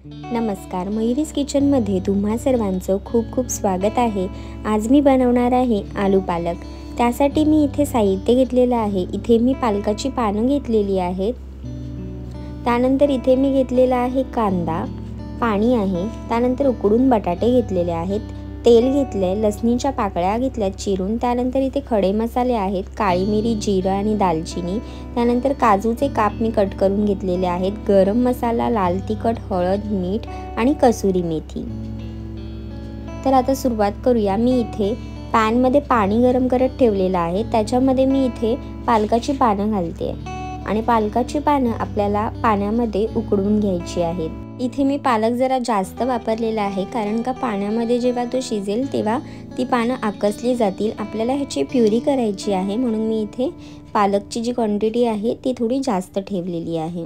नमस्कार, मयुरीज किचनमध्ये तुम्हा सर्वांचं खूप खूप स्वागत आहे। आज मी बनवणार आहे आलू पालक। त्यासाठी मी इथे साहित्य घेतलेलं आहे। इथे मी पालकाची पानं घेतलेली आहेत। त्यानंतर इथे मी घेतलेला आहे कांदा, पाणी आहे। त्यानंतर उकडून बटाटे घेतलेले आहेत, तेल घेतले, लसणीच्या पाकळ्या घेतल्यात चिरून। त्यानंतर इथे खडे मसाले आहेत, काळी मिरी, जिरं आणि दालचिनी। त्यानंतर काजूचे काप मी कट करून घेतलेले आहेत, गरम मसाला, लाल तिखट, हळद, मीठ आणि कसुरी मेथी। तर आता सुरुवात करूया। मी इथे पॅन मध्ये पाणी गरम करत ठेवलेलं आहे। त्याच्यामध्ये मी इथे पालकाची पानं घालते आणि पालकाची पानं आपल्याला पाण्यामध्ये उकडून घ्यायची आहेत। इथे मी पालक जरा जास्त वापरलेला आहे, कारण का पाण्यामध्ये जेव्हा तो शिजेल तेव्हा ती पानं आकसली जातील। आपल्याला ह्याची प्युरी करायची आहे, म्हणून मी इथे पालकची जी क्वांटिटी आहे ती थोडी जास्त ठेवलेली आहे।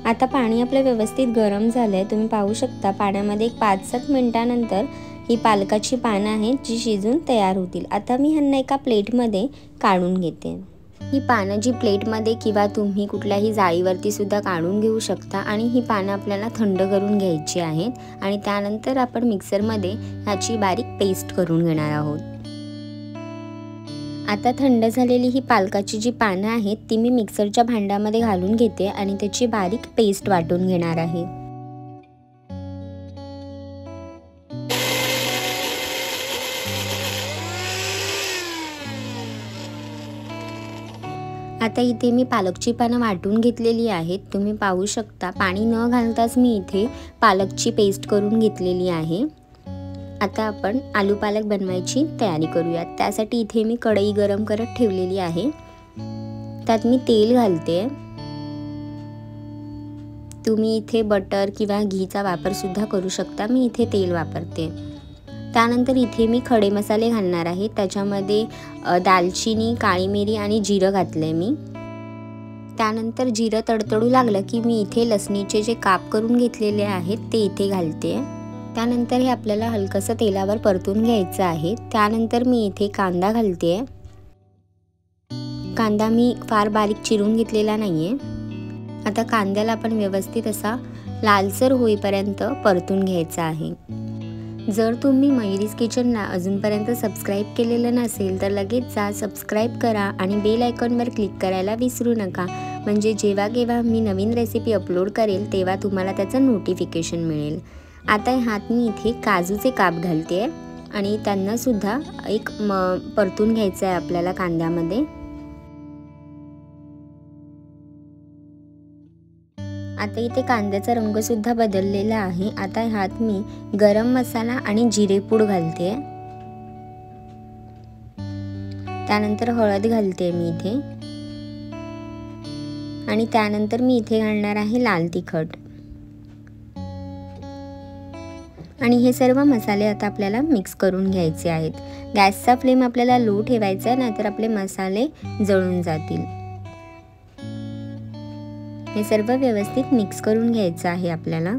आता पाणी आपलं व्यवस्थित गरम झालंय। तुम्ही पाहू शकता पाण्यामध्ये 5-7 मिनिटांनंतर ही पालकाची पानं आहेत जी शिजून तयार होतील। आता मी ह्यांना एका प्लेटमध्ये काढून घेते। ही पानं जी प्लेटमध्ये किंवा तुम्ही कुठल्याही जाळीवरती सुद्धा काढून घेऊ शकता आणि ही पानं आपल्याला थंड करून घ्यायची आहेत आणि त्यानंतर आपण मिक्सरमध्ये ह्याची बारीक पेस्ट करून घेणार आहोत। आता थंड झालेली ही पालकाची जी पानं आहेत ती मी मिक्सरच्या भांड्यामध्ये घालून घेते आणि त्याची बारीक पेस्ट वाटून घेणार आहे। आता इथे मी पालकची पानं वाटून घेतलेली आहेत। तुम्ही पाहू शकता पाणी न घालताच मी इथे पालकची पेस्ट करून घेतलेली आहे। आता आपण आलू पालक बनवायची तयारी करूयात। त्यासाठी इथे मी कढई गरम करत ठेवलेली आहे, त्यात मी तेल घालते। तुम्ही इथे बटर किंवा घीचा वापर सुद्धा करू शकता, मी इथे तेल वापरते। त्यानंतर इथे मी खडे मसाले घालणार आहे। त्याच्यामध्ये दालचिनी, काळी मिरी आणि जिरं घातले मी। त्यानंतर जिरं तडतडू लागलं की मी इथे लसणीचे जे काप करून घेतलेले आहेत ते इथे घालते। त्यानंतर हे आपल्याला हलकसं तेलावर परतून घ्यायचं आहे। त्यानंतर मी इथे कांदा घालते। कांदा मी फार बारीक चिरून घेतलेला नाहीये। आता कांद्याला आपण व्यवस्थित असा लालसर होईपर्यंत परतून घ्यायचा आहे। जर तुम्ही मयुरीज किचनला अजूनपर्यंत सबस्क्राईब केलेलं नसेल तर लगेच जा, सबस्क्राईब करा आणि बेल आयकॉनवर क्लिक करायला विसरू नका, म्हणजे जेव्हा केव्हा मी नवीन रेसिपी अपलोड करेल तेव्हा तुम्हाला त्याचं नोटिफिकेशन मिळेल। आता ह्यात मी इथे काजूचे काप घालते आणि त्यांना सुद्धा एक परतून घ्यायचं आहे आपल्याला कांद्यामध्ये। आता इथे कांद्याचा रंग सुद्धा बदललेला आहे। आता ह्यात मी गरम मसाला आणि जिरेपूड घालते। त्यानंतर हळद घालते मी इथे आणि त्यानंतर मी इथे घालणार आहे लाल तिखट आणि हे सर्व मसाले आता आपल्याला मिक्स करून घ्यायचे आहेत। गॅसचा फ्लेम आपल्याला लो ठेवायचा आहे, नाहीतर आपले मसाले जळून जातील। हे सर्व व्यवस्थित मिक्स करून घ्यायचं आहे आपल्याला।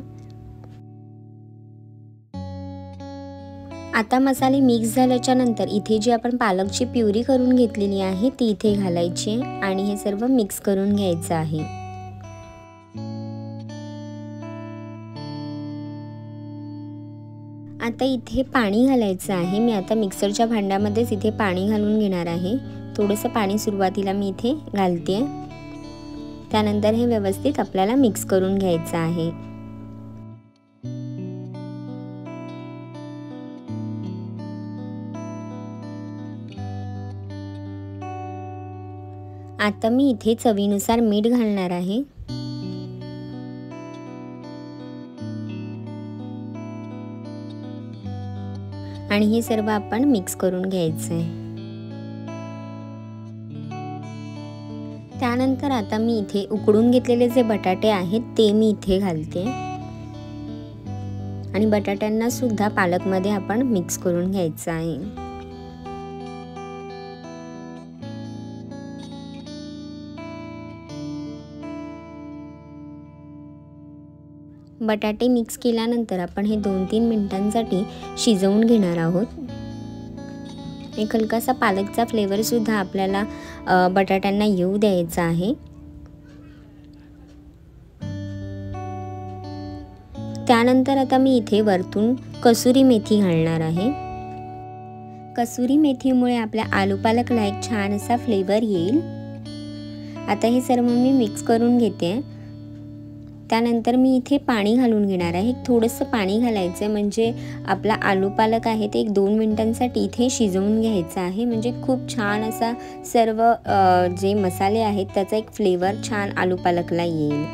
आता मसाले मिक्स झाल्याच्या नंतर इथे जी आपण पालकची प्युरी करून घेतलेली आहे ती इथे घालायची आणि हे सर्व मिक्स करून घ्यायचं आहे। आता इथे पाणी घालायचं आहे। मी आता मिक्सरच्या भांड्यामध्येच इथे पाणी घालून घेणार आहे। थोडंसं पाणी सुरुवातीला मी इथे घालते। त्यानंतर हे व्यवस्थित आपल्याला मिक्स करून घ्यायचं आहे। आता मी इथे चवीनुसार मीठ घालणार आहे आणि हे सर्व आपण मिक्स करून घ्यायचं आहे। त्यानंतर आता मी इथे उकडून घेतलेले जे बटाटे आहेत ते मी इथे घालते आणि बटाट्यांना सुद्धा पालकमध्ये आपण मिक्स करून घ्यायचं आहे। बटाटे मिक्स केल्यानंतर आपण हे 2-3 मिनिटांसाठी शिजवून घेणार आहोत। एक हलकासा पालकचा फ्लेवर सुद्धा आपल्याला बटाट्यांना येऊ द्यायचा आहे। त्यानंतर आता मी इथे वरतून कसुरी मेथी घालणार आहे। कसुरी मेथीमुळे आपल्या आलू पालकला एक छान असा फ्लेवर येईल। आता हे सर्व मी मिक्स करून घेते। त्यानंतर मी इथे पाणी घालून घेणार आहे। थोडंसं पाणी घालायचं आहे, म्हणजे आपला आलू पालक आहे ते 1-2 मिनिटांसाठी इथे शिजवून घ्यायचं आहे, म्हणजे खूप छान असा सर्व जे मसाले आहेत त्याचा एक फ्लेवर छान आलू पालकला येईल।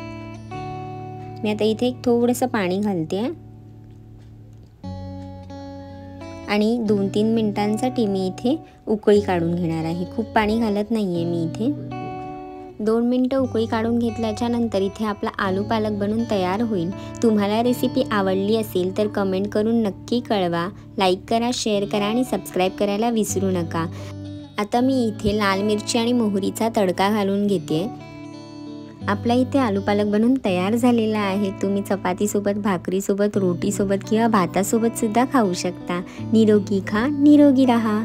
मी आता इथे थोडंसं पाणी घालते आणि 2-3 मिनिटांसाठी मी इथे उकळी काढून घेणार आहे। खूप पाणी घालत नाहीये मी इथे। 2 मिनिटं उकळी काढून घेतल्याच्या नंतर इथे आपला आलू पालक बनून तयार होईल। तुम्हाला रेसिपी आवडली असेल तर कमेंट करून नक्की कळवा। लाईक करा, शेअर करा आणि सबस्क्राईब करायला विसरू नका। आता मी इथे लाल मिरची आणि मोहरीचा तडका घालून घेते। आपला इथे आलू पालक बनून तयार झालेला आहे। तुम्ही चपातीसोबत, भाकरीसोबत, रोटीसोबत किंवा भातासोबत सुद्धा खाऊ शकता। निरोगी खा, निरोगी रहा।